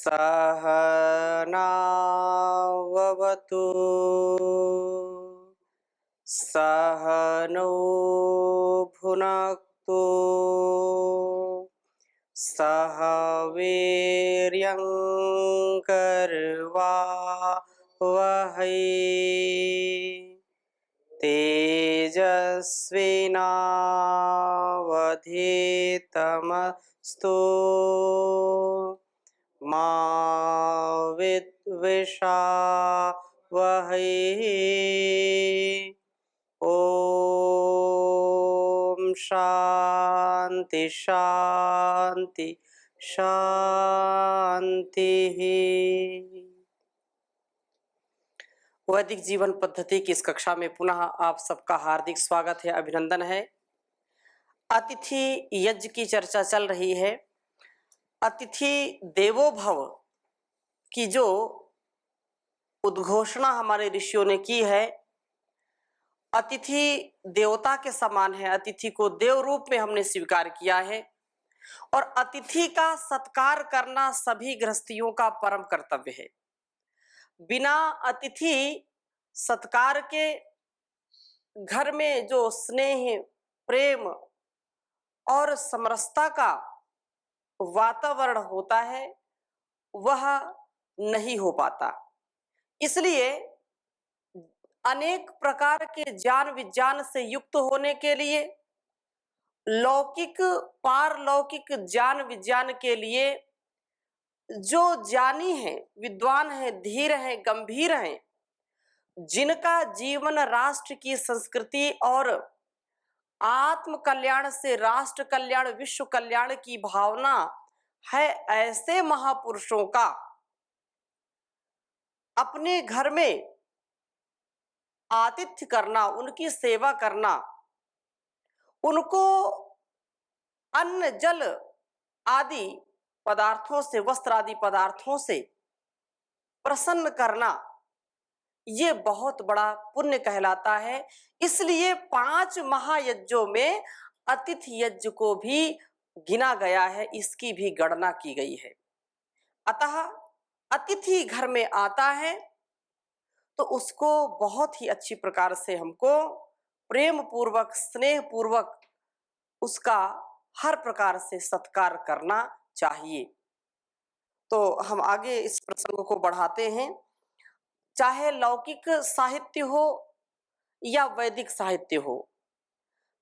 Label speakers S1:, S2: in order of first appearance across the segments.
S1: सहनाववतु सहनौ भुनक्तु सह वीर्यं कर्वावहै तेजस्विनावधीतमस्तु मा विद्विषावहै। ओम शांति शांति शांति। वैदिक जीवन पद्धति की इस कक्षा में पुनः आप सबका हार्दिक स्वागत है, अभिनंदन है। अतिथि यज्ञ की चर्चा चल रही है। अतिथि देवो भव की जो उद्घोषणा हमारे ऋषियों ने की है, अतिथि देवता के समान है। अतिथि को देव रूप में हमने स्वीकार किया है और अतिथि का सत्कार करना सभी गृहस्थियों का परम कर्तव्य है। बिना अतिथि सत्कार के घर में जो स्नेह, प्रेम और समरसता का वातावरण होता है वह नहीं हो पाता। इसलिए अनेक प्रकार के ज्ञान विज्ञान से युक्त होने के लिए, लौकिक पारलौकिक ज्ञान विज्ञान के लिए जो ज्ञानी हैं, विद्वान हैं, धीर हैं, गंभीर हैं, जिनका जीवन राष्ट्र की संस्कृति और आत्म कल्याण से राष्ट्र कल्याण, विश्व कल्याण की भावना है, ऐसे महापुरुषों का अपने घर में आतिथ्य करना, उनकी सेवा करना, उनको अन्न जल आदि पदार्थों से, वस्त्र आदि पदार्थों से प्रसन्न करना, ये बहुत बड़ा पुण्य कहलाता है। इसलिए 5 महायज्ञों में अतिथि यज्ञ को भी गिना गया है, इसकी भी गणना की गई है। अतः अतिथि घर में आता है तो उसको बहुत ही अच्छी प्रकार से हमको प्रेम पूर्वक, स्नेह पूर्वक उसका हर प्रकार से सत्कार करना चाहिए। तो हम आगे इस प्रसंग को बढ़ाते हैं। चाहे लौकिक साहित्य हो या वैदिक साहित्य हो,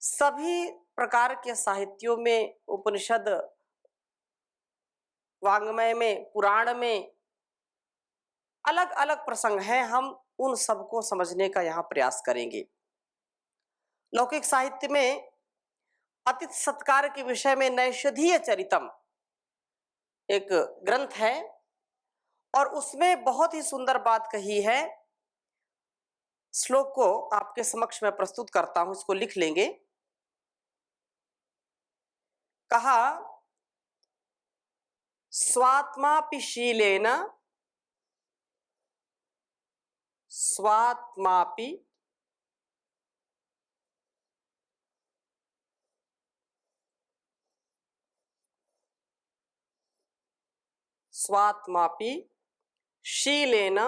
S1: सभी प्रकार के साहित्यों में, उपनिषद, वाङ्मय में, पुराण में अलग अलग प्रसंग हैं। हम उन सबको समझने का यहाँ प्रयास करेंगे। लौकिक साहित्य में अतिथि सत्कार के विषय में नैषधीय चरितम एक ग्रंथ है और उसमें बहुत ही सुंदर बात कही है। श्लोक को आपके समक्ष मैं प्रस्तुत करता हूं, इसको लिख लेंगे। कहा, स्वात्मापि शीलेन, स्वात्मापि स्वात्मापि शीलेन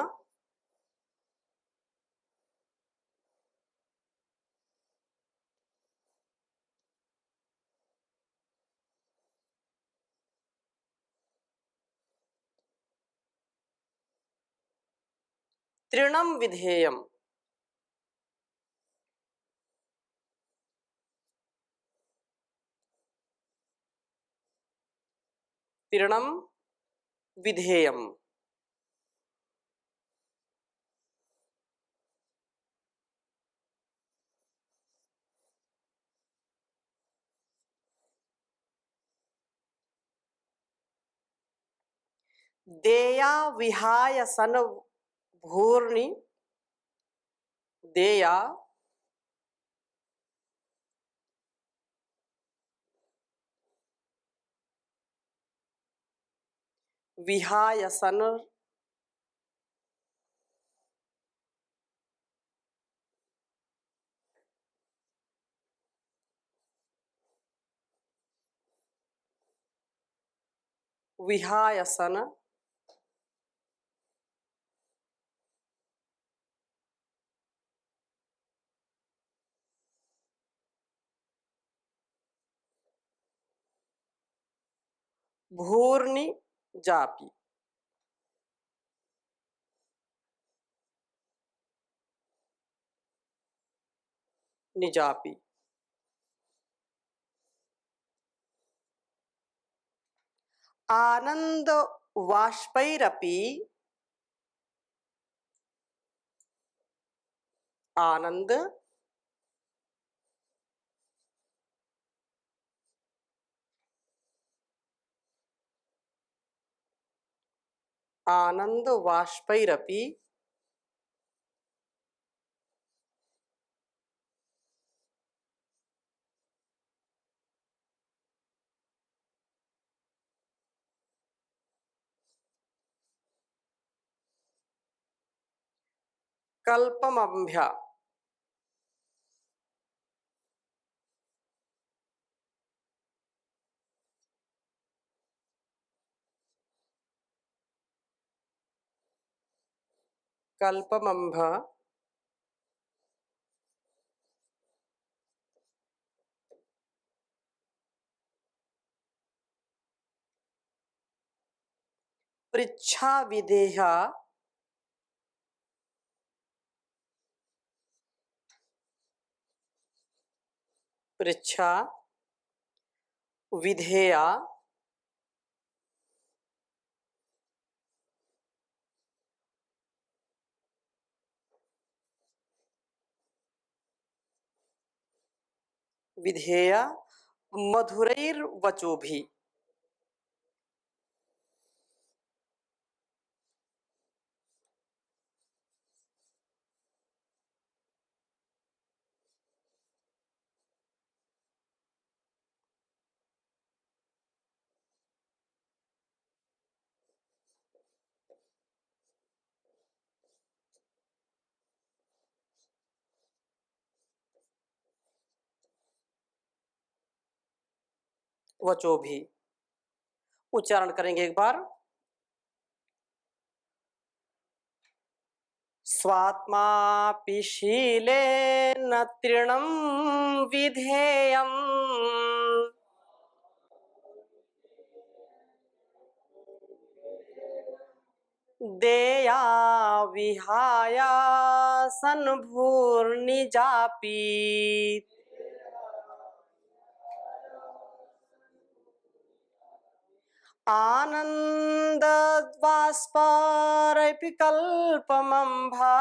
S1: तृणम विधेयम। तृणम विधेयम। देया विहाय सन भूर्णि, देया विहाय सन विहाय सन भूर्नि जापि, निजापि। आनंद वाष्पैरपि, आनंद आनंद वाष्पैरपि कल्पमभ्य, कल्पमंभ, पृच्छा विधेय, पृच्छा विधेया, विधेय मधुरैर्वचोभिः, वचोभिः। उच्चारण करेंगे एक बार। स्वात्मापि शीलेन तृणं विधेयम्, देया विहाय सन्भुर्निजापि। आनन्दबाष्पैरपि कल्पमम्भा,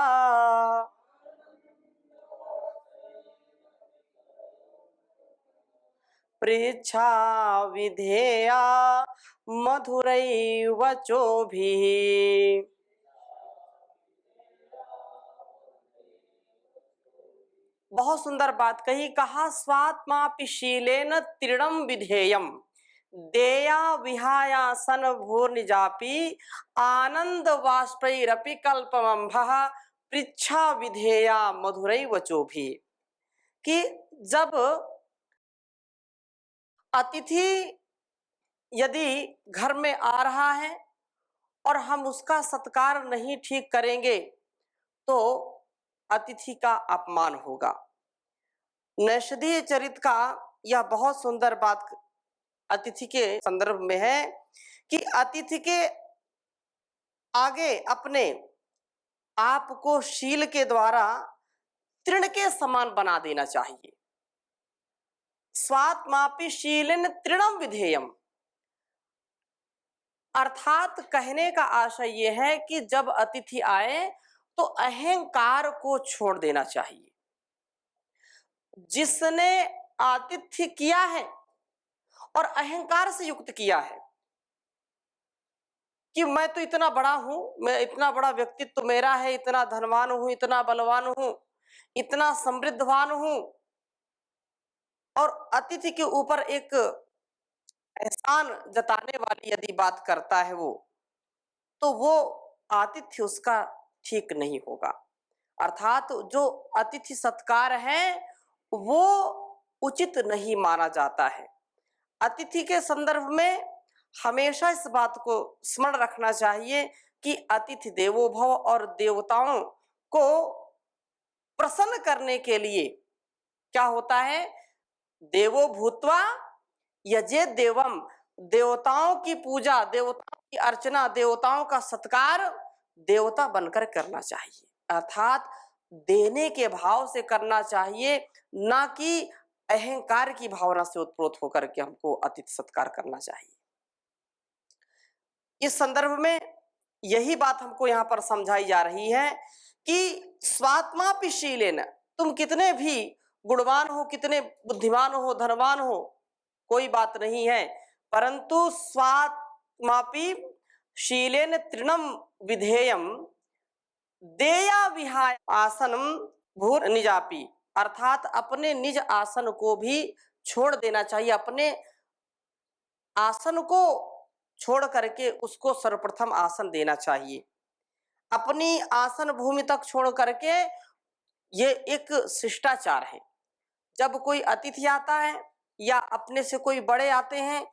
S1: पृच्छा विधेया मधुरैर्वचोभिः। बहुत सुंदर बात कही, कहा स्वात्मापि शीलेन तृणम विधेयम, देया विहायासन भूर्निजापि, आनंद बाष्पैरपि कल्पमंभः, पृच्छा विधेया मधुरै वचोभिः। कि जब अतिथि यदि घर में आ रहा है और हम उसका सत्कार नहीं ठीक करेंगे तो अतिथि का अपमान होगा। नैषधीय चरित का यह बहुत सुंदर बात अतिथि के संदर्भ में है कि अतिथि के आगे अपने आप को शील के द्वारा तृण के समान बना देना चाहिए। स्वात्मापि शीलेन तृणम विधेयम, अर्थात कहने का आशय यह है कि जब अतिथि आए तो अहंकार को छोड़ देना चाहिए। जिसने आतिथ्य किया है और अहंकार से युक्त किया है कि मैं तो इतना बड़ा हूं, मैं इतना बड़ा व्यक्तित्व मेरा है, इतना धनवान हूं, इतना बलवान हूं, इतना समृद्धवान हूं, और अतिथि के ऊपर एक एहसान जताने वाली यदि बात करता है वो, तो वो आतिथ्य उसका ठीक नहीं होगा। अर्थात जो अतिथि सत्कार है वो उचित नहीं माना जाता है। अतिथि के संदर्भ में हमेशा इस बात को स्मरण रखना चाहिए कि अतिथि देवो भव, और देवताओं को प्रसन्न करने के लिए क्या होता है, देवो भूत्वा यजेत देवम, देवताओं की पूजा, देवताओं की अर्चना, देवताओं का सत्कार देवता बनकर करना चाहिए, अर्थात देने के भाव से करना चाहिए, ना कि अहंकार की भावना से उत्प्रोत होकर के हमको अतिथि सत्कार करना चाहिए। इस संदर्भ में यही बात हमको यहाँ पर समझाई जा रही है कि स्वात्मापि शीलेन, तुम कितने भी गुणवान हो, कितने बुद्धिमान हो, धनवान हो, कोई बात नहीं है, परंतु स्वात्मापि शीलेन तृणम विधेयम देया विहाय आसनम भूर निजापि, अर्थात अपने निज आसन को भी छोड़ देना चाहिए, अपने आसन को छोड़ करके उसको सर्वप्रथम आसन देना चाहिए, अपनी आसन भूमि तक छोड़ करके। ये एक शिष्टाचार है। जब कोई अतिथि आता है या अपने से कोई बड़े आते हैं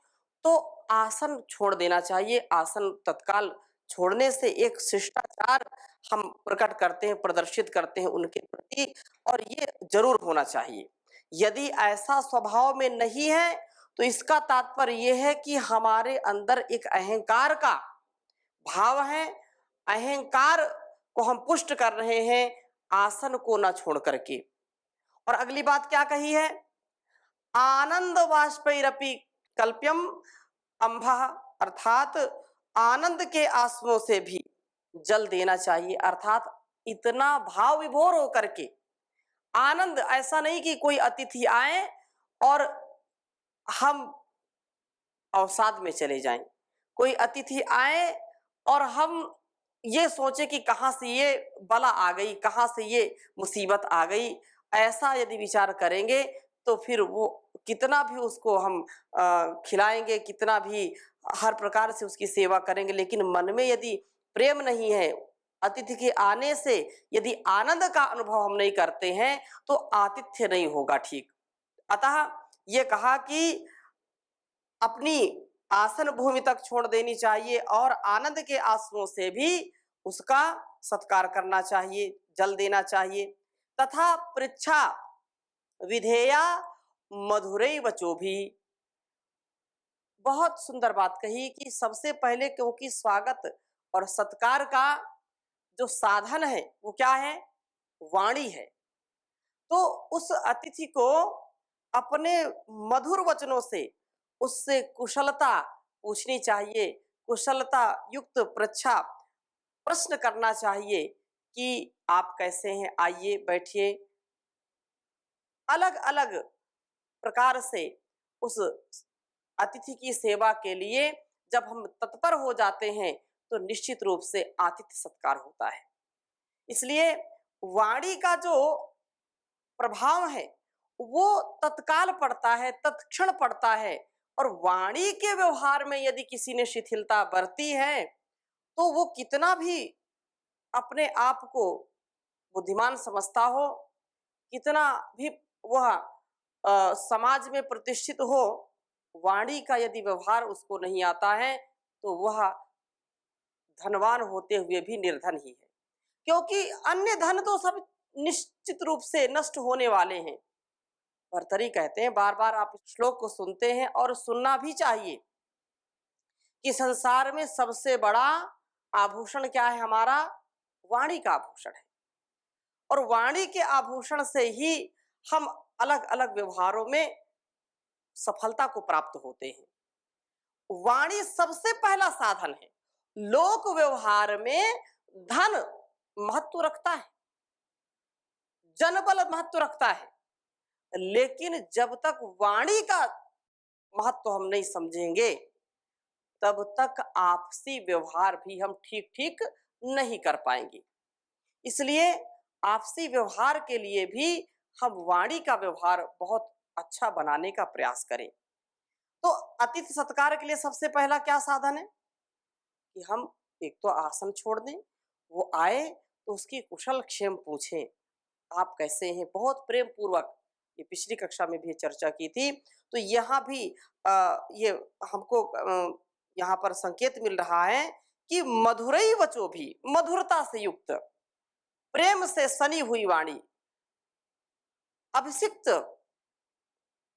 S1: तो आसन छोड़ देना चाहिए। आसन तत्काल छोड़ने से एक शिष्टाचार हम प्रकट करते हैं, प्रदर्शित करते हैं उनके प्रति, और ये जरूर होना चाहिए। यदि ऐसा स्वभाव में नहीं है तो इसका तात्पर्य यह है कि हमारे अंदर एक अहंकार का भाव है, अहंकार को हम पुष्ट कर रहे हैं आसन को न छोड़ करके। और अगली बात क्या कही है, आनंद बाष्पैरपि कल्प्यम अंभा, अर्थात आनंद के आंसुओं से भी जल देना चाहिए, अर्थात इतना भाव विभोर होकर के आनंद, ऐसा नहीं कि कोई अतिथि आए और हम अवसाद में चले जाएं, कोई अतिथि आए और हम ये सोचे कि कहाँ से ये बला आ गई, कहाँ से ये मुसीबत आ गई, ऐसा यदि विचार करेंगे तो फिर वो कितना भी उसको हम खिलाएंगे, कितना भी हर प्रकार से उसकी सेवा करेंगे, लेकिन मन में यदि प्रेम नहीं है, अतिथि के आने से यदि आनंद का अनुभव हम नहीं करते हैं तो आतिथ्य नहीं होगा ठीक। अतः ये कहा कि अपनी आसन भूमि तक छोड़ देनी चाहिए और आनंद के आंसुओं से भी उसका सत्कार करना चाहिए, जल देना चाहिए। तथा पृच्छा विधेया मधुरै वचो भी, बहुत सुंदर बात कही कि सबसे पहले क्योंकि स्वागत और सत्कार का जो साधन है वो क्या है, वाणी है, तो उस अतिथि को अपने मधुर वचनों से उससे कुशलता पूछनी चाहिए, कुशलता युक्त पृच्छा प्रश्न करना चाहिए कि आप कैसे हैं, आइए बैठिए। अलग अलग प्रकार से उस अतिथि की सेवा के लिए जब हम तत्पर हो जाते हैं तो निश्चित रूप से आतिथ्य सत्कार होता है। इसलिए वाणी का जो प्रभाव है वो तत्काल पड़ता है, तत्क्षण पड़ता है, और वाणी के व्यवहार में यदि किसी ने शिथिलता बरती है तो वो कितना भी अपने आप को बुद्धिमान समझता हो, कितना भी वह समाज में प्रतिष्ठित हो, वाणी का यदि व्यवहार उसको नहीं आता है तो वह धनवान होते हुए भी निर्धन ही है, क्योंकि अन्य धन तो सब निश्चित रूप से नष्ट होने वाले हैं। भर्तृहरि कहते हैं, बार बार आप श्लोक को सुनते हैं और सुनना भी चाहिए, कि संसार में सबसे बड़ा आभूषण क्या है, हमारा वाणी का आभूषण है, और वाणी के आभूषण से ही हम अलग अलग व्यवहारों में सफलता को प्राप्त होते हैं। वाणी सबसे पहला साधन है। लोक व्यवहार में धन महत्व रखता है, जनबल महत्व रखता है, लेकिन जब तक वाणी का महत्व हम नहीं समझेंगे तब तक आपसी व्यवहार भी हम ठीक ठीक नहीं कर पाएंगे। इसलिए आपसी व्यवहार के लिए भी हम वाणी का व्यवहार बहुत अच्छा बनाने का प्रयास करें। तो अतिथि सत्कार के लिए सबसे पहला क्या साधन है कि हम एक तो आसन छोड़ दें, वो आए तो उसकी कुशल क्षेम पूछें, आप कैसे हैं, बहुत प्रेम पूर्वक। ये पिछली कक्षा में भी चर्चा की थी, तो यहाँ भी ये हमको यहाँ पर संकेत मिल रहा है कि मधुरै वचो भी, मधुरता से युक्त, प्रेम से सनी हुई वाणी, अभिषिक्त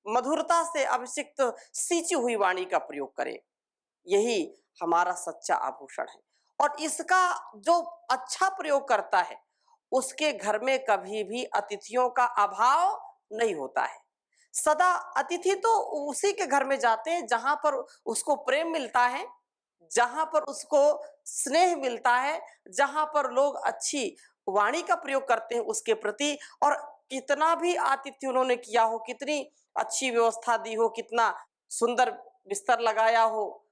S1: मधुरता से अभिषिक्त सींची हुई वाणी का प्रयोग करें। यही हमारा सच्चा आभूषण है। और इसका जो अच्छा प्रयोग करता है, उसके घर में कभी भी अतिथियों का अभाव नहीं होता है। सदा अतिथि तो उसी के घर में जाते हैं जहां पर उसको प्रेम मिलता है, जहां पर उसको स्नेह मिलता है, जहां पर लोग अच्छी वाणी का प्रयोग करते हैं उसके प्रति। और कितना भी आतिथ्य उन्होंने किया हो, कितनी अच्छी व्यवस्था दी हो, कितना सुंदर बिस्तर लगाया हो,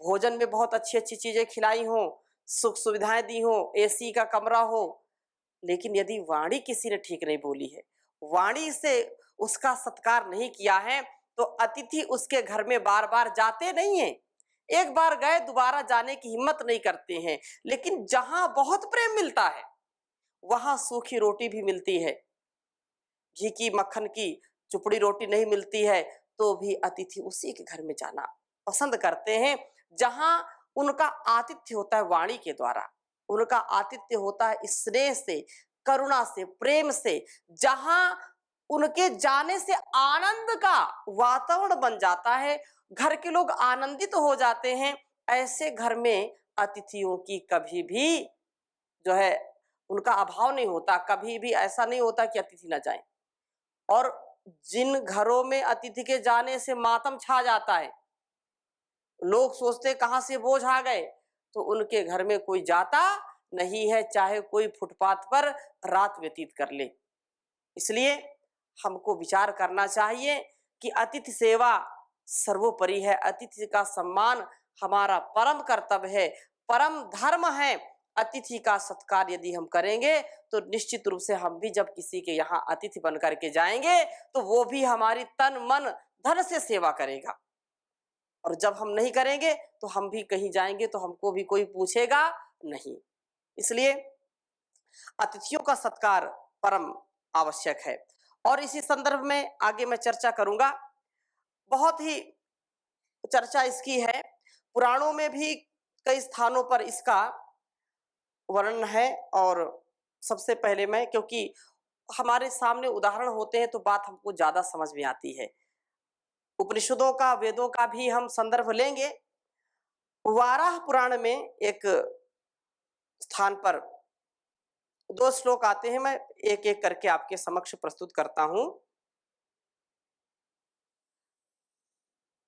S1: भोजन में बहुत अच्छी अच्छी चीजें खिलाई हो, सुख सुविधाएं दी हो, एसी का कमरा हो, लेकिन यदि वाणी किसी ने ठीक नहीं बोली है, वाणी से उसका सत्कार नहीं किया है, तो अतिथि उसके घर में बार बार जाते नहीं है। एक बार गए दोबारा जाने की हिम्मत नहीं करते हैं। लेकिन जहां बहुत प्रेम मिलता है, वहां सूखी रोटी भी मिलती है, घी की मक्खन की चुपड़ी रोटी नहीं मिलती है, तो भी अतिथि उसी के घर में जाना पसंद करते हैं जहां उनका आतिथ्य होता है वाणी के द्वारा, उनका आतिथ्य होता है स्नेह से, करुणा से, प्रेम से, जहां उनके जाने से आनंद का वातावरण बन जाता है, घर के लोग आनंदित हो जाते हैं। ऐसे घर में अतिथियों की कभी भी जो है उनका अभाव नहीं होता, कभी भी ऐसा नहीं होता कि अतिथि ना जाए। और जिन घरों में अतिथि के जाने से मातम छा जाता है, लोग सोचते कहां से बोझ आ गए, तो उनके घर में कोई जाता नहीं है, चाहे कोई फुटपाथ पर रात व्यतीत कर ले। इसलिए हमको विचार करना चाहिए कि अतिथि सेवा सर्वोपरि है। अतिथि का सम्मान हमारा परम कर्तव्य है, परम धर्म है। अतिथि का सत्कार यदि हम करेंगे, तो निश्चित रूप से हम भी जब किसी के यहाँ अतिथि बन करके जाएंगे, तो वो भी हमारी तन मन धन से सेवा करेगा। और जब हम नहीं करेंगे, तो हम भी कहीं जाएंगे तो हमको भी कोई पूछेगा नहीं। इसलिए अतिथियों का सत्कार परम आवश्यक है। और इसी संदर्भ में आगे मैं चर्चा करूंगा। बहुत ही चर्चा इसकी है, पुराणों में भी कई स्थानों पर इसका वर्णन है। और सबसे पहले मैं, क्योंकि हमारे सामने उदाहरण होते हैं तो बात हमको ज्यादा समझ में आती है, उपनिषदों का, वेदों का भी हम संदर्भ लेंगे। वाराह पुराण में एक स्थान पर दो श्लोक आते हैं, मैं एक एक करके आपके समक्ष प्रस्तुत करता हूं।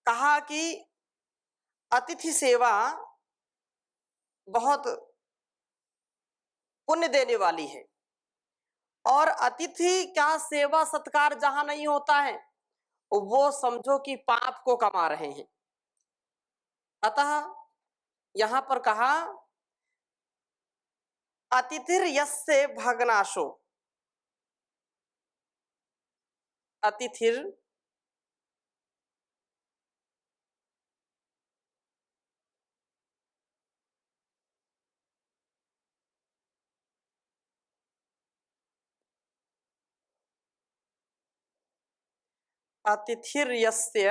S1: कहा कि अतिथि सेवा बहुत पुण्य देने वाली है, और अतिथि का सेवा सत्कार जहां नहीं होता है, वो समझो कि पाप को कमा रहे हैं। अतः यहां पर कहा अतिथिर यस्य भग्नाशो, अतिथिर अतिथिर यस्य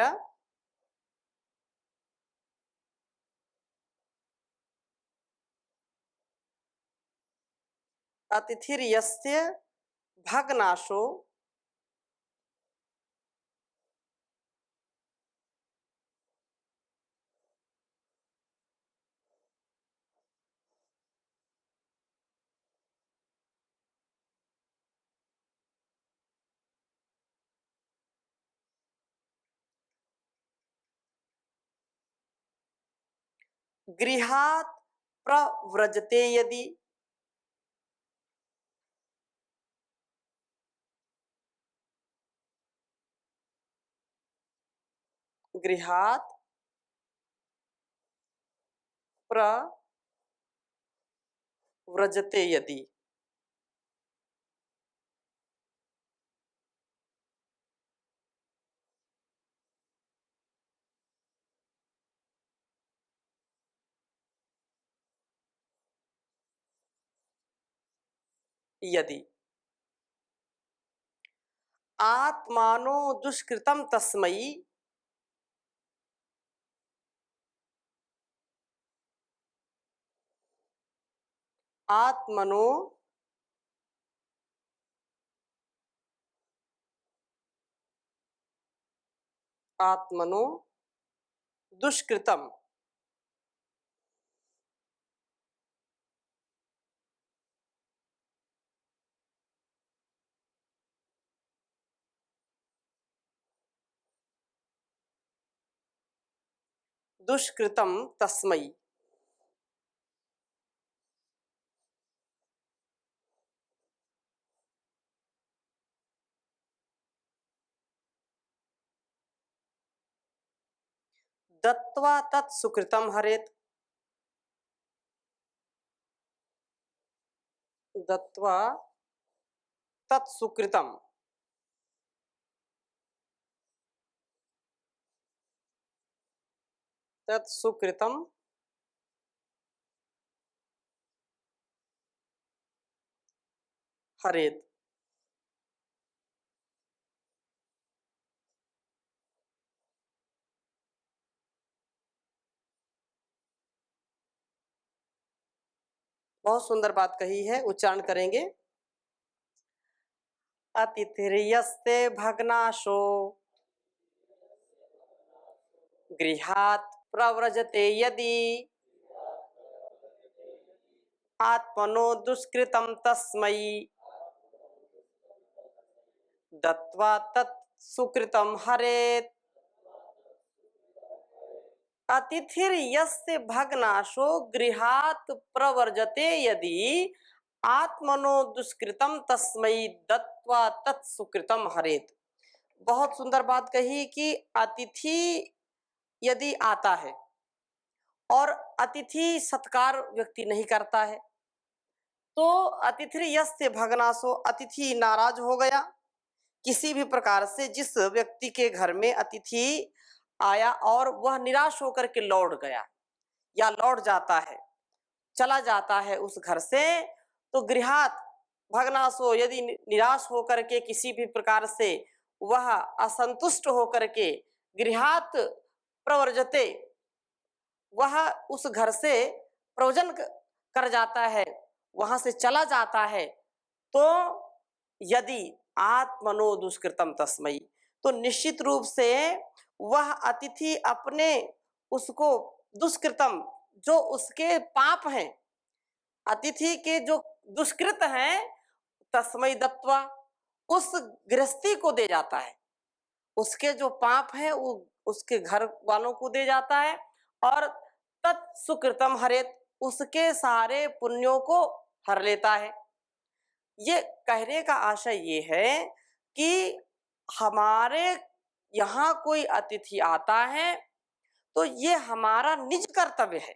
S1: अतिथिर यस्य भग्नाशो गृहात् प्रव्रजते यदि, गृहात् प्रव्रजते यदि, यदि आत्मानो दुष्कृतम तस्मै, आत्मनो आत्मनो दुष्कृतम दुष्कृतम तस्मै दत्वा तत् सुकृतम हरेत। दत्वा तत् सुकृतम तत् सुकृतम हरेत। बहुत सुंदर बात कही है, उच्चारण करेंगे। अतिथिर्यस्ते भग्नाशो गृहात् प्रव्रजते यदि आत्मनो दुष्कृतं तस्मै दत्वा तत् सुकृतं हरेत्। अतिथिर्यस्य भग्नाशो गृहात् प्रवर्जते यदि आत्मनो दुष्कृतं तस्मै दत्वा तत् सुकृतं हरेत्। बहुत सुंदर बात कही कि अतिथि यदि आता है और अतिथि सत्कार व्यक्ति नहीं करता है तो अतिथि यस्य भग्नाशो, अतिथि नाराज हो गया किसी भी प्रकार से। जिस व्यक्ति के घर में अतिथि आया और वह निराश होकर के लौट गया या लौट जाता है, चला जाता है उस घर से, तो गृहात भग्नाशो, यदि निराश होकर के किसी भी प्रकार से वह असंतुष्ट होकर के गृहात प्रवर्जते, वह उस घर से प्रयोजन कर जाता है, वहां से चला जाता है, तो यदि आत्मनो दुष्कृतम तस्मै, तो निश्चित रूप से वह अतिथि अपने उसको दुष्कृतम, जो उसके पाप हैं, अतिथि के जो दुष्कृत हैं, तस्मै दत्वा, उस गृहस्थी को दे जाता है। उसके जो पाप हैं वो उसके घर वालों को दे जाता है और तत्सुकृतम हरेत, उसके सारे पुण्यों को हर लेता है। ये कहने का आशय ये है कि हमारे यहाँ कोई अतिथि आता है तो ये हमारा निज कर्तव्य है,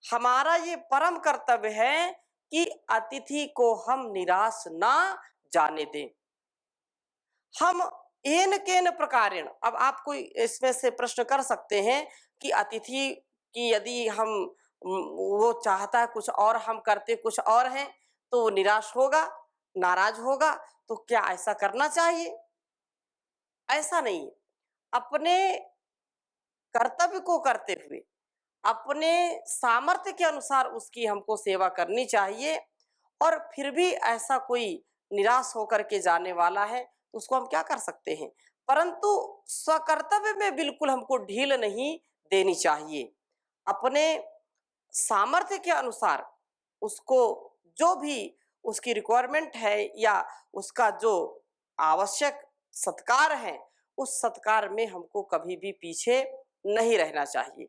S1: हमारा ये परम कर्तव्य है कि अतिथि को हम निराश ना जाने दें। हम एन केन प्रकारेण, अब आप कोई इसमें से प्रश्न कर सकते हैं कि अतिथि की यदि हम वो चाहता है कुछ और, हम करते कुछ और हैं, तो वो निराश होगा, नाराज होगा, तो क्या ऐसा करना चाहिए? ऐसा नहीं। अपने कर्तव्य को करते हुए अपने सामर्थ्य के अनुसार उसकी हमको सेवा करनी चाहिए। और फिर भी ऐसा कोई निराश होकर के जाने वाला है तो उसको हम क्या कर सकते हैं, परंतु स्वकर्तव्य में बिल्कुल हमको ढील नहीं देनी चाहिए। अपने सामर्थ्य के अनुसार उसको जो भी उसकी रिक्वायरमेंट है या उसका जो आवश्यक सत्कार है, उस सत्कार में हमको कभी भी पीछे नहीं रहना चाहिए।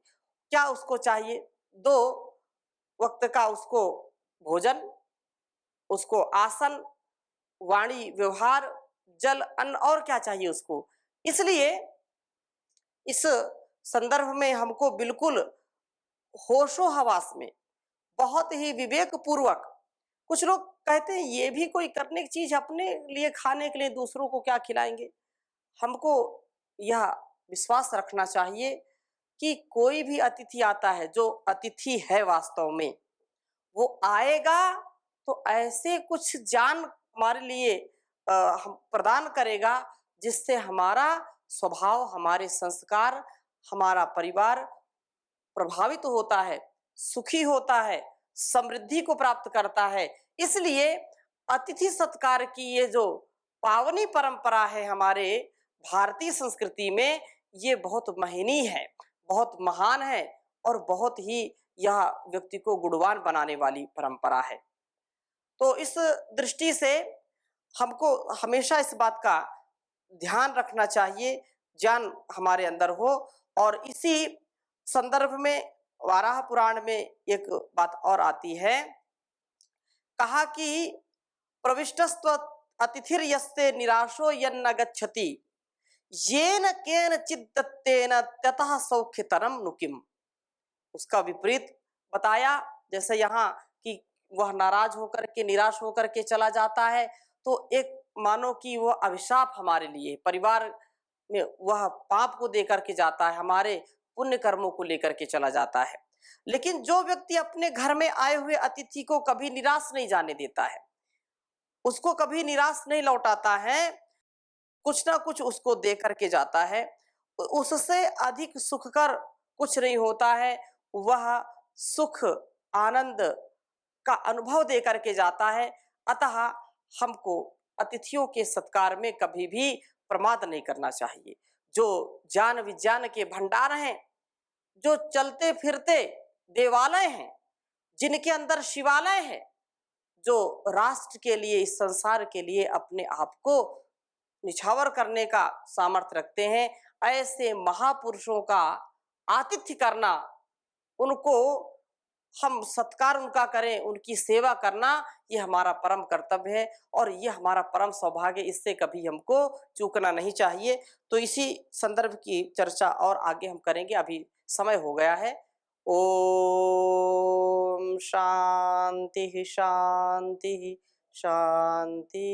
S1: क्या उसको चाहिए? 2 वक्त का उसको भोजन, उसको आसन, वाणी व्यवहार, जल, अन्न, और क्या चाहिए उसको। इसलिए इस संदर्भ में हमको बिल्कुल होशो हवास में बहुत ही विवेक पूर्वक, कुछ लोग कहते हैं ये भी कोई करने की चीज, अपने लिए खाने के लिए दूसरों को क्या खिलाएंगे। हमको यह विश्वास रखना चाहिए कि कोई भी अतिथि आता है, जो अतिथि है वास्तव में, वो आएगा तो ऐसे कुछ ज्ञान हमारे लिए हम प्रदान करेगा जिससे हमारा स्वभाव, हमारे संस्कार, हमारा परिवार प्रभावित होता है, सुखी होता है, समृद्धि को प्राप्त करता है। इसलिए अतिथि सत्कार की ये जो पावनी परंपरा है हमारे भारतीय संस्कृति में, ये बहुत महनीय है, बहुत महान है और बहुत ही यह व्यक्ति को गुणवान बनाने वाली परंपरा है। तो इस दृष्टि से हमको हमेशा इस बात का ध्यान रखना चाहिए, ज्ञान हमारे अंदर हो। और इसी संदर्भ में वाराह पुराण में एक बात और आती है, कहा कि प्रविष्टस्त्व अतिथिर यस्ते निराशो यन्न गच्छति येन केनचित् दत्तेन ततः सौख्यतरम नुकिम। उसका विपरीत बताया, जैसे यहाँ कि वह नाराज होकर के, निराश होकर के चला जाता है, तो एक मानो कि वह अभिशाप हमारे लिए, परिवार में वह पाप को देकर के जाता है, हमारे पुण्य कर्मों को लेकर के चला जाता है। लेकिन जो व्यक्ति अपने घर में आए हुए अतिथि को कभी निराश नहीं जाने देता है, उसको कभी निराश नहीं लौटाता है, कुछ ना कुछ उसको दे करके जाता है, उससे अधिक सुखकर कुछ नहीं होता है। वह सुख आनंद का अनुभव दे करके जाता है। अतः हमको अतिथियों के सत्कार में कभी भी प्रमाद नहीं करना चाहिए। जो ज्ञान विज्ञान के भंडार हैं, जो चलते फिरते देवालय हैं, जिनके अंदर शिवालय है, जो राष्ट्र के लिए, इस संसार के लिए अपने आप को निछावर करने का सामर्थ्य रखते हैं, ऐसे महापुरुषों का आतिथ्य करना, उनको हम सत्कार उनका करें, उनकी सेवा करना, ये हमारा परम कर्तव्य है और ये हमारा परम सौभाग्य, इससे कभी हमको चूकना नहीं चाहिए। तो इसी संदर्भ की चर्चा और आगे हम करेंगे, अभी समय हो गया है। ओम शांति शांति शांति।